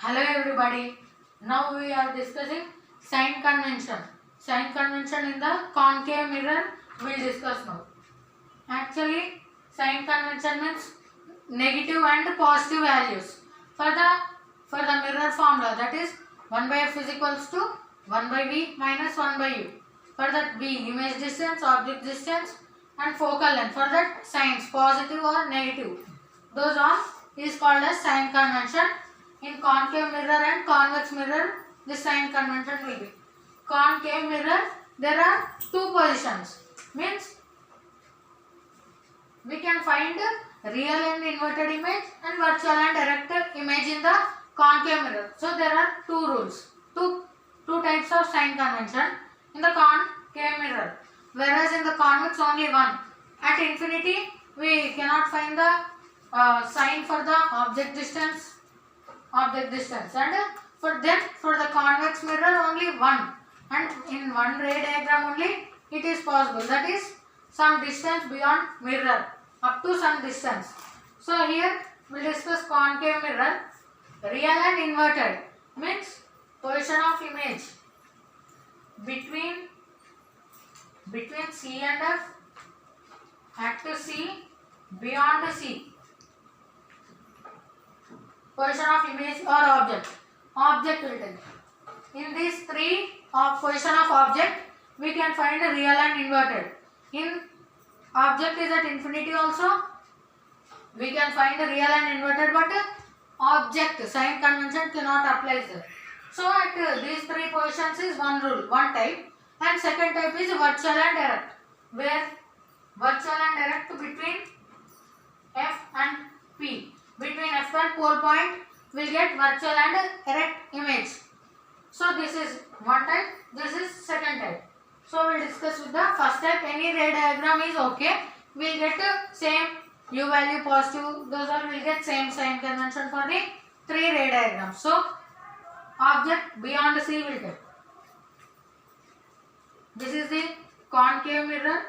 Hello everybody. Now we are discussing sign convention. Sign convention in the concave mirror we will discuss now. Actually, sign convention means negative and positive values. For the mirror formula, that is 1 by f is equals to 1 by v minus 1 by u. For that v, image distance, object distance and focal length. For that signs, positive or negative. Those all is called as sign convention. In concave mirror and convex mirror, this sign convention will be. Concave mirror, there are two positions. Means we can find real and inverted image and virtual and direct image in the concave mirror. So there are two rules, two types of sign convention in the concave mirror. Whereas in the convex only one. At infinity we cannot find the sign for the object distance and for the convex mirror only one, and in one ray diagram only it is possible, that is some distance beyond mirror up to some distance. So here we will discuss concave mirror. Real and inverted means position of image between C and F, at C, beyond C. Position of image or object will take. In these three position of object we can find real and inverted. In object is at infinity also we can find real and inverted, but object sign convention cannot apply there. So at these three positions is one rule, one type, and second type is virtual and direct, where virtual and direct between F and P. Between F and pole point we will get virtual and direct image. So this is one type, this is second type. So we will discuss with the first type. Any ray diagram is okay. We will get same u value positive, those all will get same sign convention for the three ray diagrams. So object beyond C will get. This is the concave mirror.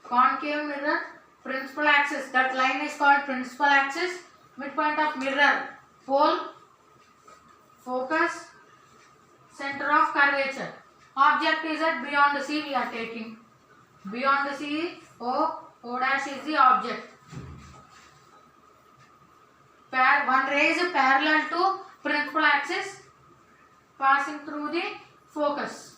Concave mirror, principal axis, that line is called principal axis. Midpoint of mirror, pole, focus, center of curvature. Object is at beyond C we are taking. Beyond C, O dash is the object. One ray is parallel to principal axis, passing through the focus.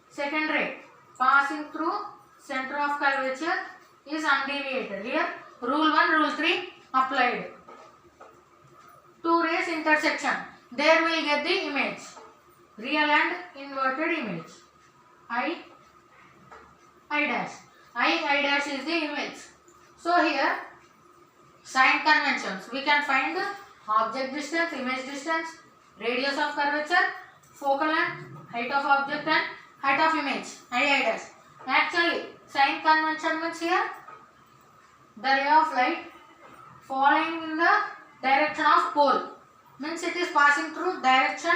Second ray passing through center of curvature is undeviated. Here rule 1, rule 3 applied. Two rays intersection, there we will get the image, real and inverted image. I dash is the image. So here sign conventions, we can find the object distance, image distance, radius of curvature, focal length, height of object and height of image, I dash. Actually sign convention means here the ray of light falling in the direction of pole, means it is passing through direction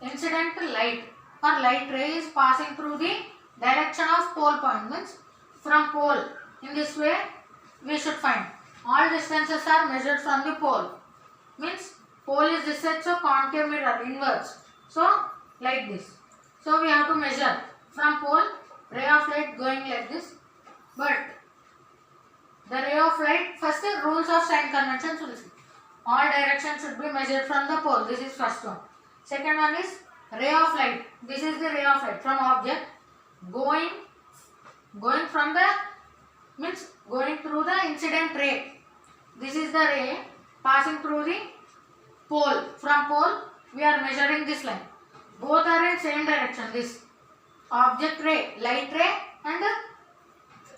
incident light, or light ray is passing through the direction of pole point, means from pole. In this way we should find all distances are measured from the pole, means pole is this side, so concave mirror inverse, so like this. So we have to measure from pole, ray of light going like this, but the ray of light, first rules of sign conventions will see. All directions should be measured from the pole, this is first one. Second one is ray of light, this is the ray of light from object going from the, means going through the incident ray. This is the ray passing through the pole. From pole we are measuring this line. Both are in same direction. This object ray, light ray and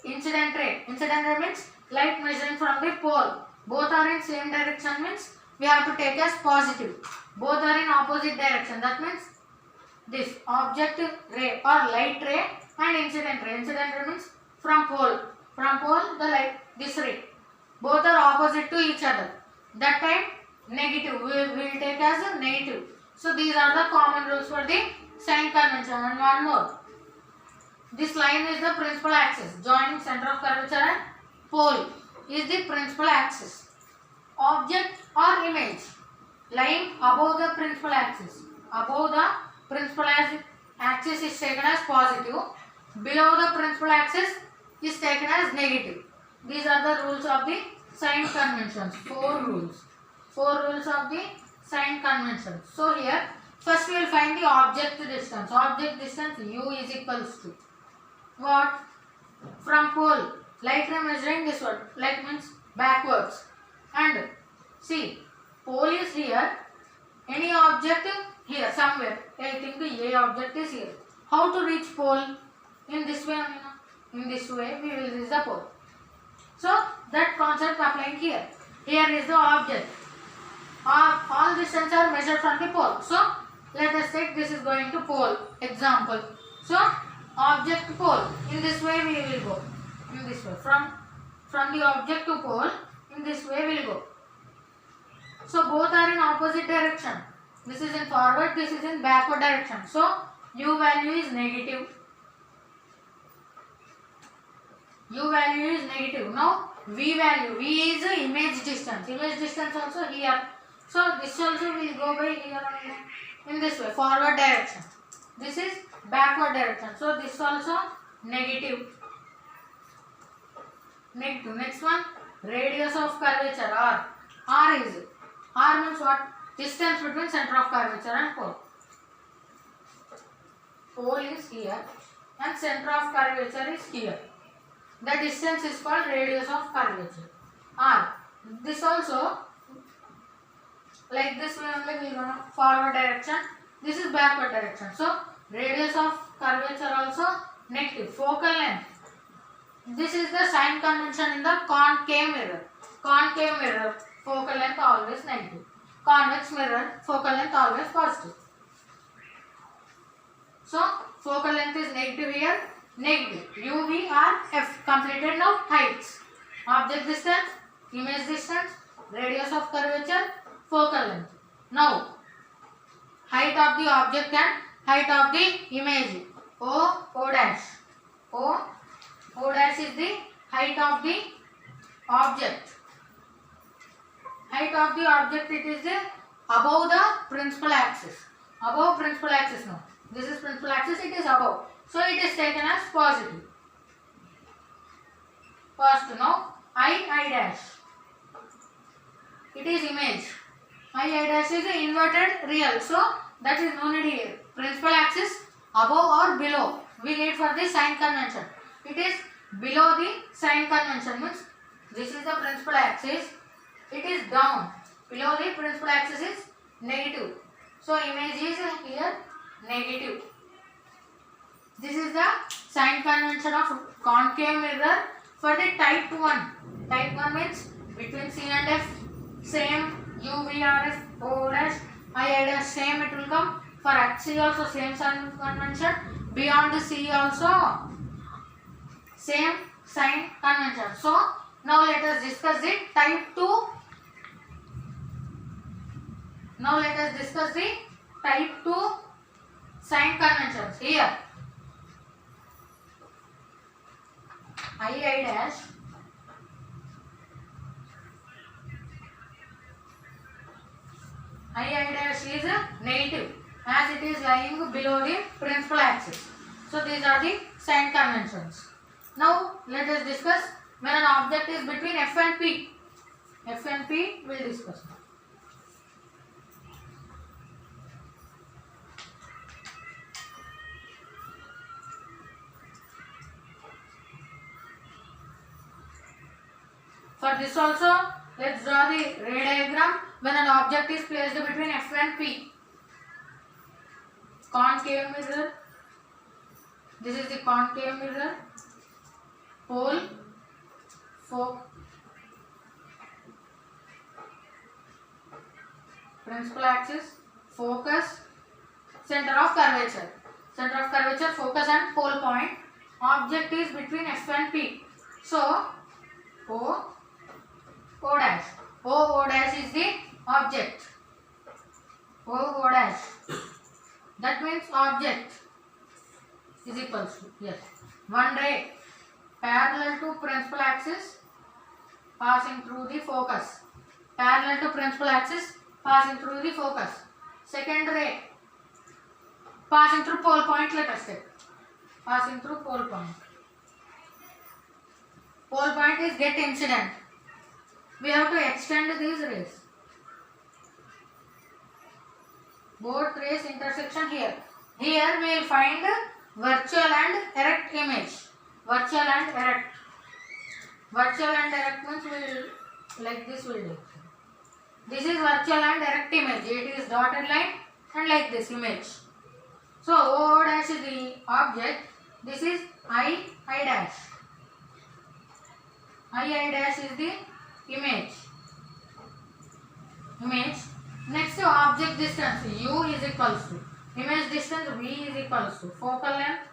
incident ray. Incident ray means light measuring from the pole. Both are in same direction, means we have to take as positive. Both are in opposite direction. That means this object ray or light ray and incident ray. Incident ray means from pole. From pole the light, this ray. Both are opposite to each other. That time negative. We will take as a negative. So these are the common rules for the sign convention. And one more. This line is the principal axis joining center of curvature and pole is the principal axis. object or image lying above the principal axis. Above the principal axis is taken as positive. Below the principal axis is taken as negative. These are the rules of the sign conventions. Four rules. Four rules of the sign conventions. So here, first we will find the object distance. Object distance u is equals to what? From pole. Like we are measuring this one. Like means backwards. And see, pole is here. Any object here somewhere. I think A object is here. How to reach pole? In this way, in this way we will reach the pole. So that concept applying here. Here is the object. All distance are measured from the pole. So let us take this is going to pole. Example. So object pole. In this way we will go. In this way. From the object to pole. In this way we will go. So both are in opposite direction. This is in forward. This is in backward direction. So u value is negative. U value is negative. Now V value. V is the image distance. Image distance also here. So this also will go by here in this way. Forward direction. This is backward direction. So this also negative. Negative. Next one. Radius of curvature R. R means what? Distance between center of curvature and pole. Pole is here and center of curvature is here. The distance is called radius of curvature. R. This also like this way only will go forward direction. This is backward direction. So radius of curvature also negative. Focal length. This is the sign convention in the concave mirror. Concave mirror, focal length always negative. Convex mirror, focal length always positive. So focal length is negative here. Negative. U, V, R, F. Completed now. Heights. Object distance, image distance, radius of curvature, focal length. Now height of the object and height of the image. O dash. O dash is the height of the object. Height of the object, it is above the principal axis. Above principal axis now. This is principal axis, it is above. So it is taken as positive. First now I dash. It is image. I dash is the inverted real. So that is no need here. Principal axis above or below. We need for the sign convention. It is below the sign convention, means this is the principal axis. It is down. Below the principal axis is negative. So image is here negative. This is the sign convention of concave mirror for the type 1. Type 1 means between C and F same U, V, R, F, O dash, I dash same it will come. For C also same sign convention. Beyond the C also same sign convention. So now let us discuss the type 2. Now let us discuss the type 2 sign conventions. Here I dash is negative as it is lying below the principal axis. So these are the sign conventions. Now let us discuss when an object is between F and P. F and P we will discuss. For this also, let's draw the ray diagram when an object is placed between F and P. Concave mirror. This is the concave mirror. Pole. Principal axis. Focus. Center of curvature. Center of curvature, focus and pole point. Object is between F and P. So, O dash. O dash is the object. O dash. That means object is equals to, yes, one ray parallel to principal axis passing through the focus. parallel to principal axis passing through the focus. Second ray passing through pole point, let us take. Passing through pole point. Pole point is get incident. We have to extend these rays. Both rays intersection here. Here we will find virtual and erect image. Virtual and erect. Virtual and erect means we will like this will do. This is virtual and erect image. It is dotted line and like this image. So O dash is the object. This is I dash. I dash is the image. Next to object distance U is equals to image distance V is equals to focal length,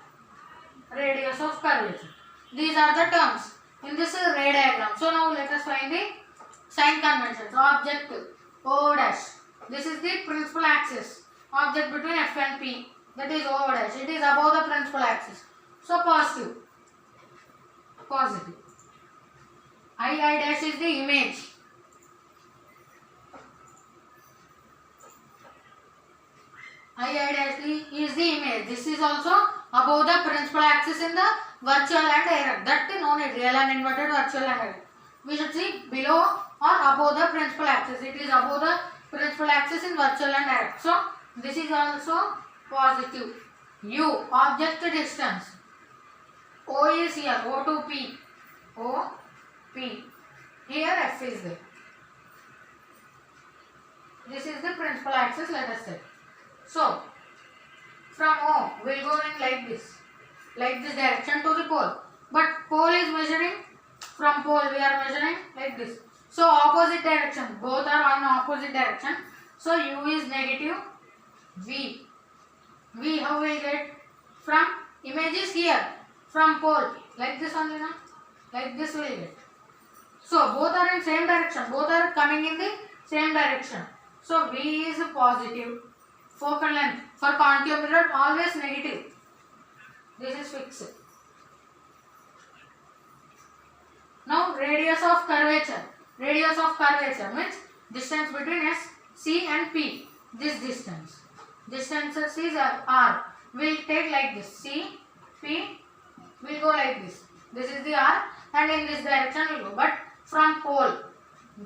radius of curvature. These are the terms in this ray diagram. So now let us find the sign conventions. Object O dash. This is the principal axis. Object between F and P. That is O dash. It is above the principal axis. So positive. I dash is the image. I dash is the image. This is also above the principal axis in the virtual and erect. That no need real and inverted, virtual and erect. We should see below or above the principal axis. It is above the principal axis in virtual and erect. So this is also positive. U object distance. O is here. O to P. O P. Here F is there. This is the principal axis, let us say. So, from O, we will go in like this direction to the pole. But pole is measuring, from pole we are measuring like this. So, opposite direction, both are on opposite direction. So, U is negative, V. V, how we will get? From image is here, from pole, like this only, na? Like this we will get. So, both are in same direction, both are coming in the same direction. So, V is positive. Focal length for concave mirror always negative. This is fixed. Now radius of curvature. Radius of curvature means distance between S, C and P. This distance. Distances is R. We will take like this. C, P will go like this. This is the R and in this direction we will go. But from pole.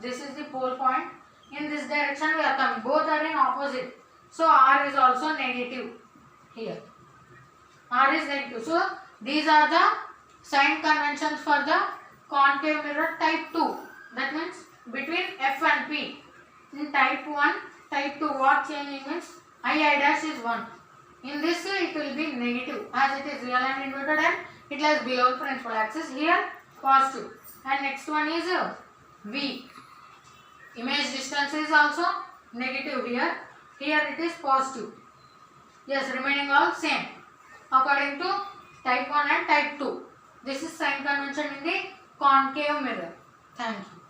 This is the pole point. In this direction we are coming. Both are in opposite. So R is also negative here. R is negative. So these are the sign conventions for the concave mirror type 2. That means between F and P. In type 1, type 2 what changing means I dash is 1. In this it will be negative as it is real and inverted and it lies below the principal axis. Here positive. And next one is V. Image distance is also negative here. Here it is positive. Yes, remaining all same according to type 1 and type 2. This is sign convention in the concave mirror. Thank you.